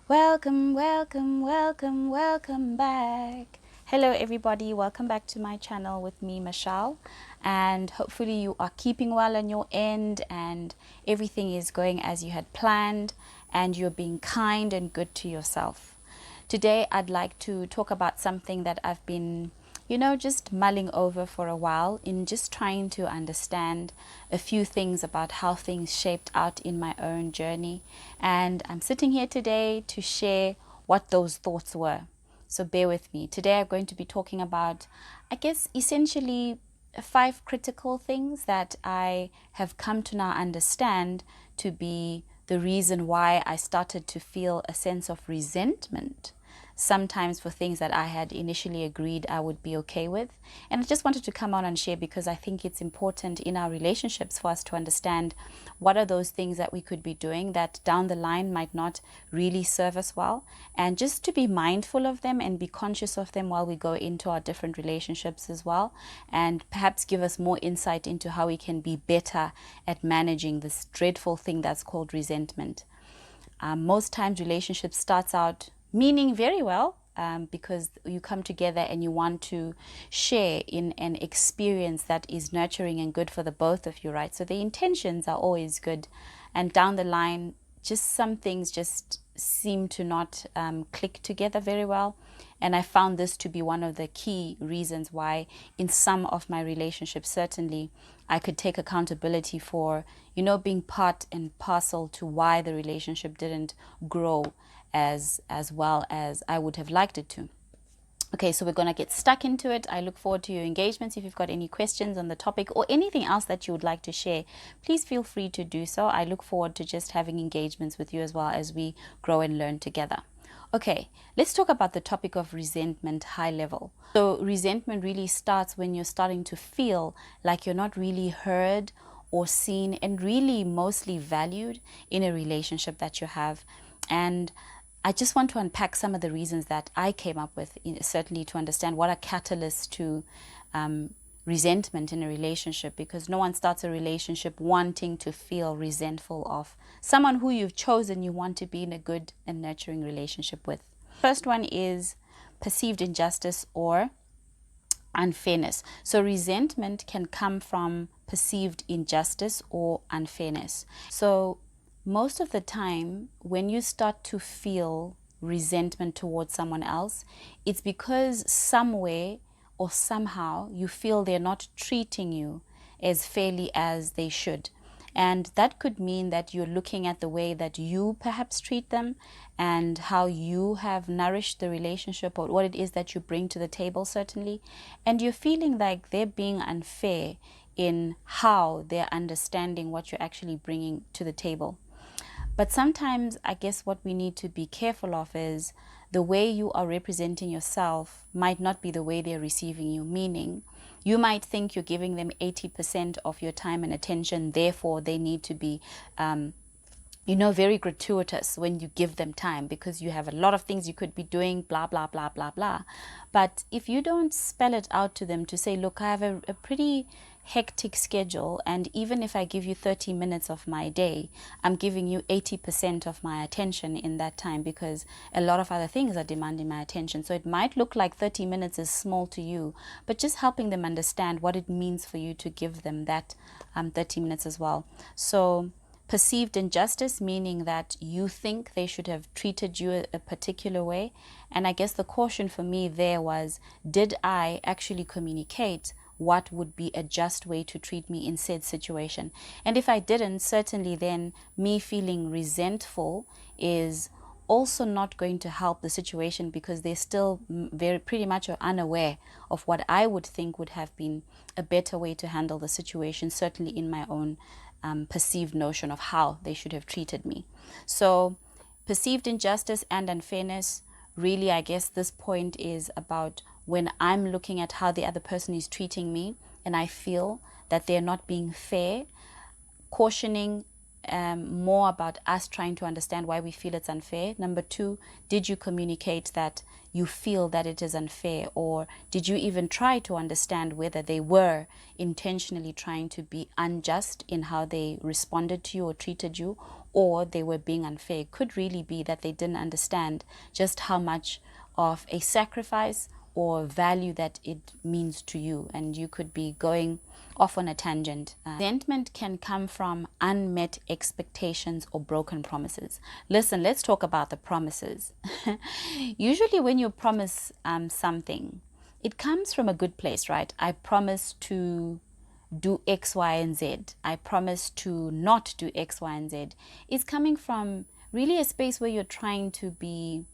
Welcome, welcome, welcome, welcome back. Hello, everybody. Welcome back to my channel with me, Michelle. And hopefully, you are keeping well on your end and everything is going as you had planned and you're being kind and good to yourself. Today, I'd like to talk about something that I've been just mulling over for a while in just trying to understand a few things about how things shaped out in my own journey. And I'm sitting here today to share what those thoughts were. So bear with me. Today I'm going to be talking about, I guess, essentially 5 critical things that I have come to now understand to be the reason why I started to feel a sense of resentment sometimes for things that I had initially agreed I would be okay with. And I just wanted to come on and share because I think it's important in our relationships for us to understand what are those things that we could be doing that down the line might not really serve us well, and just to be mindful of them and be conscious of them while we go into our different relationships as well, and perhaps give us more insight into how we can be better at managing this dreadful thing that's called resentment. Most times relationships starts out meaning very well, because you come together and you want to share in an experience that is nurturing and good for the both of you, right? So the intentions are always good, and down the line just some things just seem to not click together very well. And I found this to be one of the key reasons why in some of my relationships, certainly I could take accountability for, being part and parcel to why the relationship didn't grow as well as I would have liked it to. Okay, so we're going to get stuck into it. I look forward to your engagements. If you've got any questions on the topic or anything else that you would like to share, please feel free to do so. I look forward to just having engagements with you as well as we grow and learn together. Okay, let's talk about the topic of resentment high level. So resentment really starts when you're starting to feel like you're not really heard or seen and really mostly valued in a relationship that you have. And I just want to unpack some of the reasons that I came up with, certainly to understand what are catalysts to resentment in a relationship, because no one starts a relationship wanting to feel resentful of someone who you've chosen you want to be in a good and nurturing relationship with. First one is perceived injustice or unfairness. So resentment can come from perceived injustice or unfairness. So most of the time, when you start to feel resentment towards someone else, it's because somewhere or somehow you feel they're not treating you as fairly as they should. And that could mean that you're looking at the way that you perhaps treat them and how you have nourished the relationship or what it is that you bring to the table, certainly. And you're feeling like they're being unfair in how they're understanding what you're actually bringing to the table. But sometimes I guess what we need to be careful of is the way you are representing yourself might not be the way they're receiving you, meaning you might think you're giving them 80% of your time and attention, therefore they need to be very gratuitous when you give them time because you have a lot of things you could be doing, blah, blah, blah, blah, blah. But if you don't spell it out to them to say, look, I have a pretty hectic schedule, and even if I give you 30 minutes of my day, I'm giving you 80% of my attention in that time because a lot of other things are demanding my attention. So it might look like 30 minutes is small to you, but just helping them understand what it means for you to give them that 30 minutes as well. So perceived injustice, meaning that you think they should have treated you a particular way. And I guess the caution for me there was, did I actually communicate what would be a just way to treat me in said situation? And if I didn't, certainly then me feeling resentful is also not going to help the situation because they're still very pretty much unaware of what I would think would have been a better way to handle the situation, certainly in my own perceived notion of how they should have treated me. So perceived injustice and unfairness, really, I guess this point is about when I'm looking at how the other person is treating me and I feel that they're not being fair, cautioning more about us trying to understand why we feel it's unfair. Number 2, did you communicate that you feel that it is unfair, or did you even try to understand whether they were intentionally trying to be unjust in how they responded to you or treated you, or they were being unfair. It could really be that they didn't understand just how much of a sacrifice or value that it means to you, and you could be going off on a tangent. Resentment can come from unmet expectations or broken promises. Listen, let's talk about the promises. Usually when you promise something, it comes from a good place, right? I promise to do X, Y, and Z. I promise to not do X, Y, and Z. It's coming from really a space where you're trying to be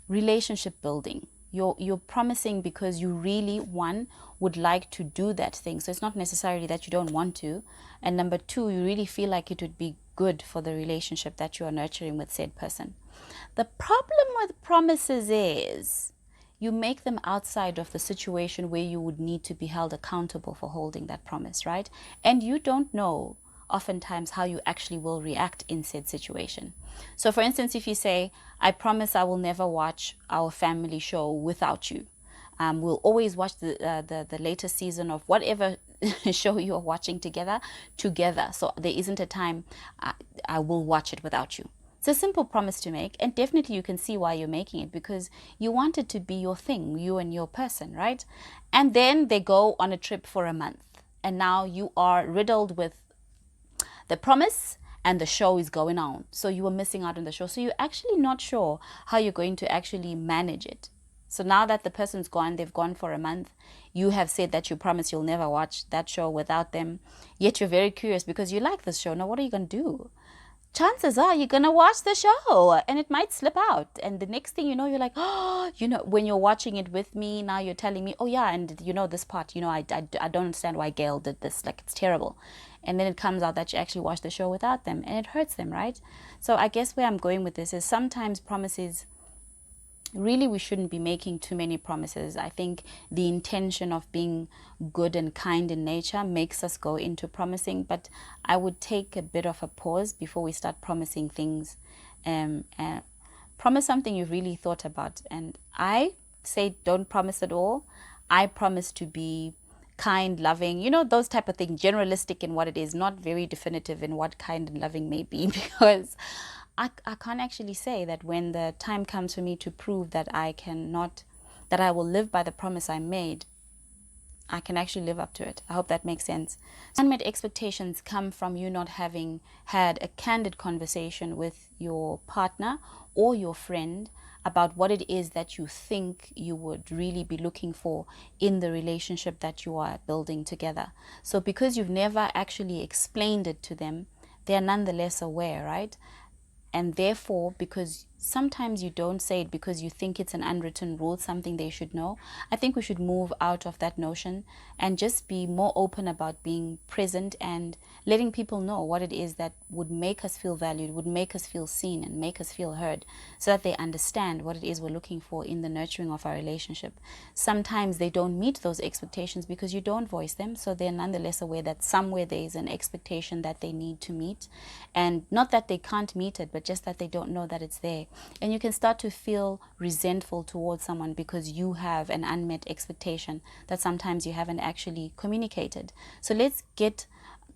relationship building. You're promising because you really, one, would like to do that thing. So it's not necessarily that you don't want to. And number two, you really feel like it would be good for the relationship that you are nurturing with said person. The problem with promises is you make them outside of the situation where you would need to be held accountable for holding that promise, right? And you don't know oftentimes how you actually will react in said situation. So for instance, if you say, I promise I will never watch our family show without you. We'll always watch the latest season of whatever show you're watching together. So there isn't a time I will watch it without you. It's a simple promise to make, and definitely you can see why you're making it, because you want it to be your thing, you and your person, right? And then they go on a trip for a month, and now you are riddled with the promise and the show is going on. So you were missing out on the show. So you're actually not sure how you're going to actually manage it. So now that the person's gone, they've gone for a month, you have said that you promise you'll never watch that show without them, yet you're very curious because you like this show. Now what are you going to do? Chances are you're going to watch the show and it might slip out. And the next thing you know, you're like, oh, when you're watching it with me, now you're telling me, oh yeah, and this part, I don't understand why Gail did this. Like, it's terrible. And then it comes out that you actually watched the show without them, and it hurts them, right? So I guess where I'm going with this is sometimes promises, really we shouldn't be making too many promises. I think the intention of being good and kind in nature makes us go into promising, but I would take a bit of a pause before we start promising things. Promise something you've really thought about. And I say don't promise at all. I promise to be kind, loving, those type of things, generalistic in what it is, not very definitive in what kind and loving may be, because I can't actually say that when the time comes for me to prove that I will live by the promise I made, I can actually live up to it. I hope that makes sense. Unmet expectations come from you not having had a candid conversation with your partner or your friend about what it is that you think you would really be looking for in the relationship that you are building together. So because you've never actually explained it to them, they are nonetheless aware, right? And therefore, because sometimes you don't say it because you think it's an unwritten rule, something they should know, I think we should move out of that notion and just be more open about being present and letting people know what it is that would make us feel valued, would make us feel seen and make us feel heard, so that they understand what it is we're looking for in the nurturing of our relationship. Sometimes they don't meet those expectations because you don't voice them, so they're nonetheless aware that somewhere there is an expectation that they need to meet, and not that they can't meet it, but just that they don't know that it's there. And you can start to feel resentful towards someone because you have an unmet expectation that sometimes you haven't actually communicated. So let's get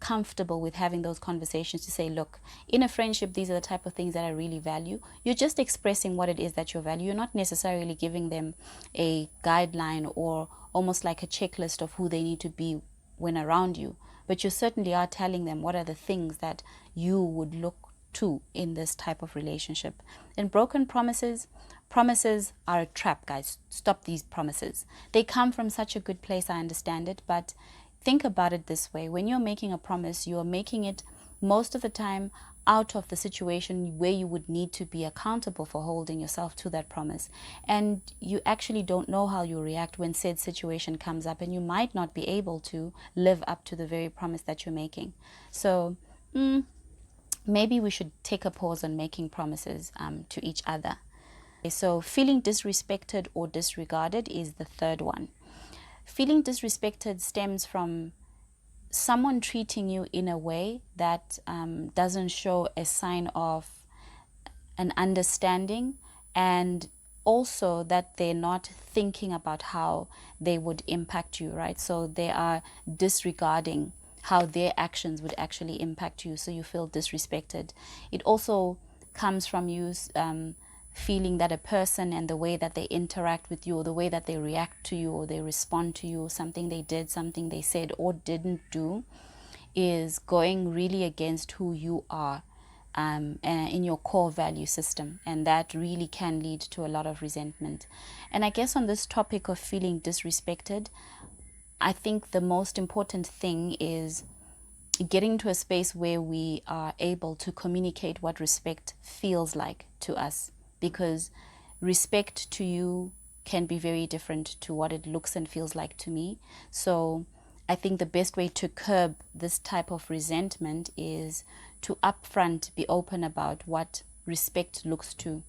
comfortable with having those conversations to say, look, in a friendship, these are the type of things that I really value. You're just expressing what it is that you value. You're not necessarily giving them a guideline or almost like a checklist of who they need to be when around you, but you certainly are telling them what are the things that you would look to in this type of relationship. And broken promises are a trap, guys. Stop these promises. They come from such a good place, I understand it, but think about it this way. When you're making a promise, you're making it most of the time out of the situation where you would need to be accountable for holding yourself to that promise. And you actually don't know how you react when said situation comes up, and you might not be able to live up to the very promise that you're making. So maybe we should take a pause on making promises to each other. So feeling disrespected or disregarded is the third one. Feeling disrespected stems from someone treating you in a way that doesn't show a sign of an understanding, and also that they're not thinking about how they would impact you, right? So they are disregarding how their actions would actually impact you, so you feel disrespected. It also comes from you feeling that a person and the way that they interact with you, or the way that they react to you, or they respond to you, something they did, something they said or didn't do, is going really against who you are, in your core value system, and that really can lead to a lot of resentment. And I guess on this topic of feeling disrespected, I think the most important thing is getting to a space where we are able to communicate what respect feels like to us, because respect to you can be very different to what it looks and feels like to me. So I think the best way to curb this type of resentment is to upfront be open about what respect looks to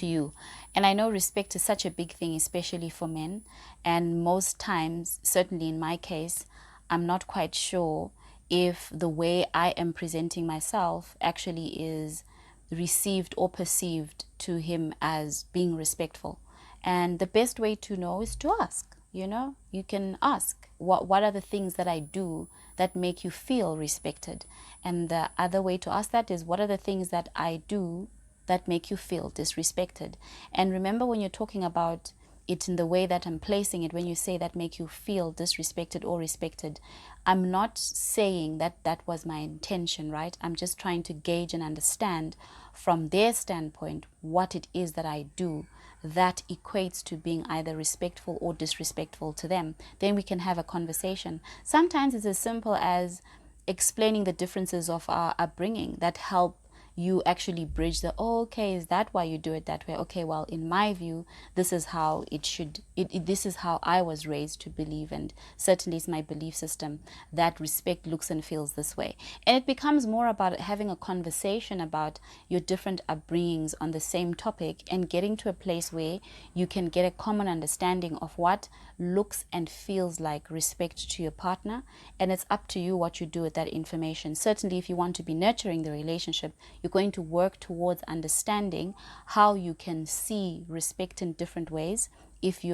you. And I know respect is such a big thing, especially for men. And most times, certainly in my case, I'm not quite sure if the way I am presenting myself actually is received or perceived to him as being respectful. And the best way to know is to ask. You can ask, what are the things that I do that make you feel respected? And the other way to ask that is, what are the things that I do that make you feel disrespected? And remember, when you're talking about it in the way that I'm placing it, when you say that make you feel disrespected or respected, I'm not saying that that was my intention, right? I'm just trying to gauge and understand from their standpoint what it is that I do that equates to being either respectful or disrespectful to them. Then we can have a conversation. Sometimes it's as simple as explaining the differences of our upbringing that help you actually bridge the, oh, okay, is that why you do it that way? Okay, well, in my view, this is how this is how I was raised to believe, and certainly it's my belief system that respect looks and feels this way. And it becomes more about having a conversation about your different upbringings on the same topic, and getting to a place where you can get a common understanding of what looks and feels like respect to your partner. And it's up to you what you do with that information. Certainly, if you want to be nurturing the relationship, you're going to work towards understanding how you can see respect in different ways, if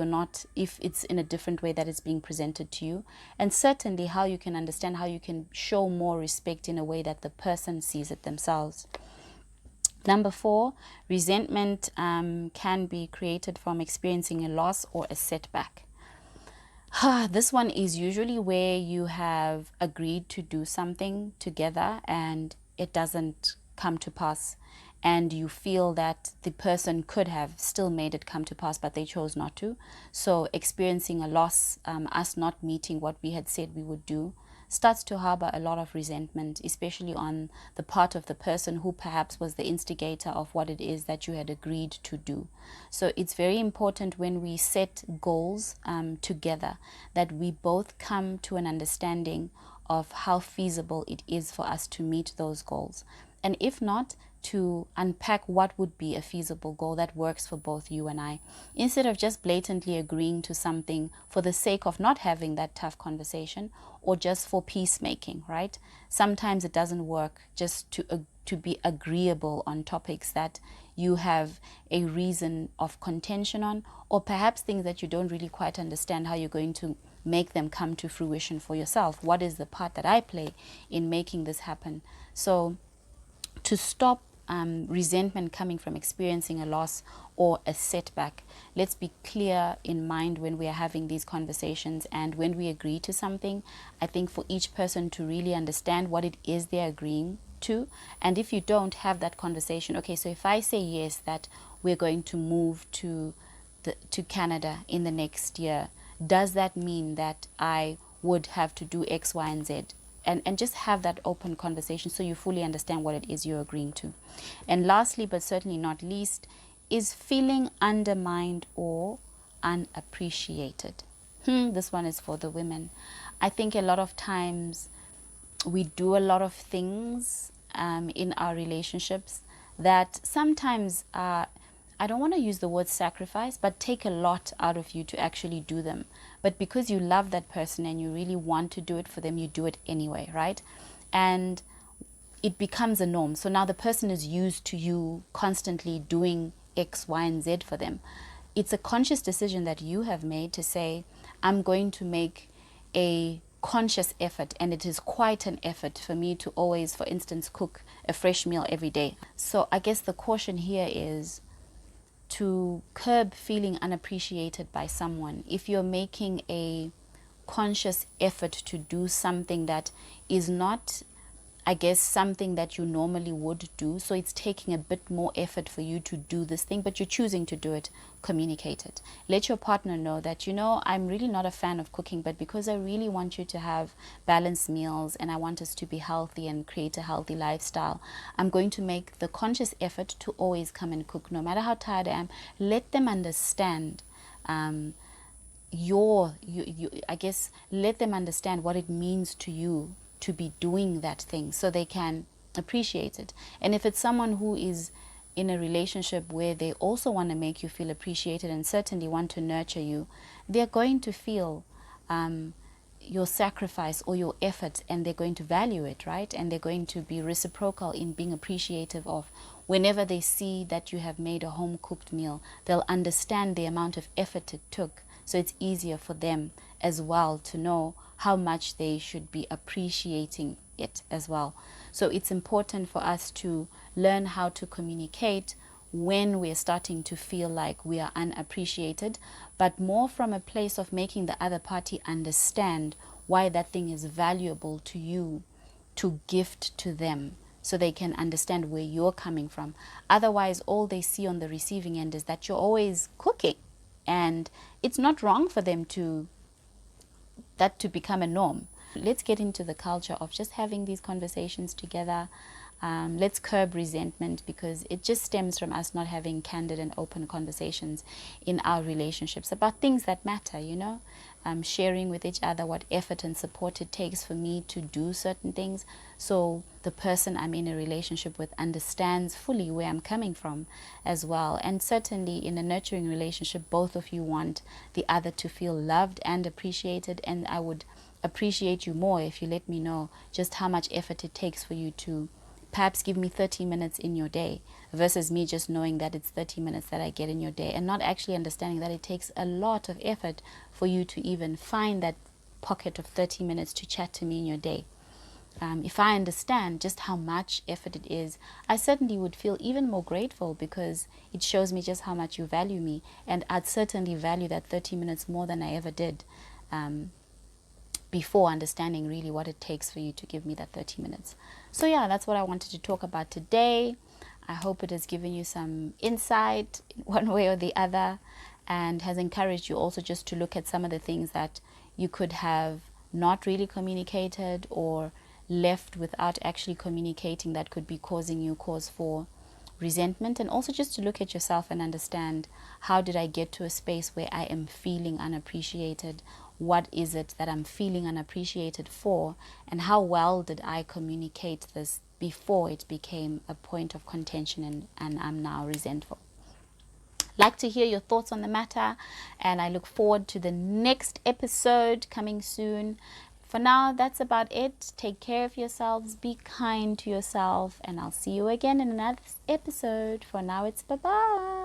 it's in a different way that is being presented to you. And certainly how you can understand how you can show more respect in a way that the person sees it themselves. Number 4, resentment can be created from experiencing a loss or a setback. This one is usually where you have agreed to do something together and it doesn't come to pass, and you feel that the person could have still made it come to pass, but they chose not to. So experiencing a loss, us not meeting what we had said we would do, starts to harbor a lot of resentment, especially on the part of the person who perhaps was the instigator of what it is that you had agreed to do. So it's very important when we set goals together that we both come to an understanding of how feasible it is for us to meet those goals. And if not, to unpack what would be a feasible goal that works for both you and I, instead of just blatantly agreeing to something for the sake of not having that tough conversation, or just for peacemaking, right? Sometimes it doesn't work just to be agreeable on topics that you have a reason of contention on, or perhaps things that you don't really quite understand how you're going to make them come to fruition for yourself. What is the part that I play in making this happen? So to stop resentment coming from experiencing a loss or a setback, let's be clear in mind when we are having these conversations, and when we agree to something, I think for each person to really understand what it is they're agreeing to. And if you don't have that conversation, okay, so if I say yes, that we're going to move to Canada in the next year, does that mean that I would have to do X, Y, and Z? And just have that open conversation so you fully understand what it is you're agreeing to. And lastly, but certainly not least, is feeling undermined or unappreciated. This one is for the women. I think a lot of times we do a lot of things in our relationships that sometimes I don't want to use the word sacrifice, but take a lot out of you to actually do them. But because you love that person and you really want to do it for them, you do it anyway, right? And it becomes a norm. So now the person is used to you constantly doing X, Y, and Z for them. It's a conscious decision that you have made to say, I'm going to make a conscious effort, and it is quite an effort for me to always, for instance, cook a fresh meal every day. So I guess the caution here is to curb feeling unappreciated by someone. If you're making a conscious effort to do something that is not, I guess, something that you normally would do, so it's taking a bit more effort for you to do this thing, but you're choosing to do it, communicate it. Let your partner know that, you know, I'm really not a fan of cooking, but because I really want you to have balanced meals and I want us to be healthy and create a healthy lifestyle, I'm going to make the conscious effort to always come and cook, no matter how tired I am. Let them understand I guess let them understand what it means to you to be doing that thing, so they can appreciate it. And if it's someone who is in a relationship where they also want to make you feel appreciated and certainly want to nurture you, they're going to feel your sacrifice or your effort, and they're going to value it, right? And they're going to be reciprocal in being appreciative of whenever they see that you have made a home cooked meal. They'll understand the amount of effort it took, so it's easier for them as well to know how much they should be appreciating it as well. So it's important for us to learn how to communicate when we're starting to feel like we are unappreciated, but more from a place of making the other party understand why that thing is valuable to you to gift to them, so they can understand where you're coming from. Otherwise, all they see on the receiving end is that you're always cooking, and it's not wrong for them to become a norm. Let's get into the culture of just having these conversations together. Let's curb resentment, because it just stems from us not having candid and open conversations in our relationships about things that matter, you know. Sharing with each other what effort and support it takes for me to do certain things, so the person I'm in a relationship with understands fully where I'm coming from as well. And certainly in a nurturing relationship, both of you want the other to feel loved and appreciated, and I would appreciate you more if you let me know just how much effort it takes for you to perhaps give me 30 minutes in your day, versus me just knowing that it's 30 minutes that I get in your day and not actually understanding that it takes a lot of effort for you to even find that pocket of 30 minutes to chat to me in your day. If I understand just how much effort it is, I certainly would feel even more grateful, because it shows me just how much you value me, and I'd certainly value that 30 minutes more than I ever did before understanding really what it takes for you to give me that 30 minutes. So yeah, that's what I wanted to talk about today. I hope it has given you some insight in one way or the other, and has encouraged you also just to look at some of the things that you could have not really communicated or left without actually communicating, that could be causing you cause for resentment. And also just to look at yourself and understand, how did I get to a space where I am feeling unappreciated? What is it that I'm feeling unappreciated for? And how well did I communicate this before it became a point of contention and I'm now resentful? Like to hear your thoughts on the matter, and I look forward to the next episode coming soon. For now, that's about it. Take care of yourselves, be kind to yourself, and I'll see you again in another episode. For now, it's bye-bye.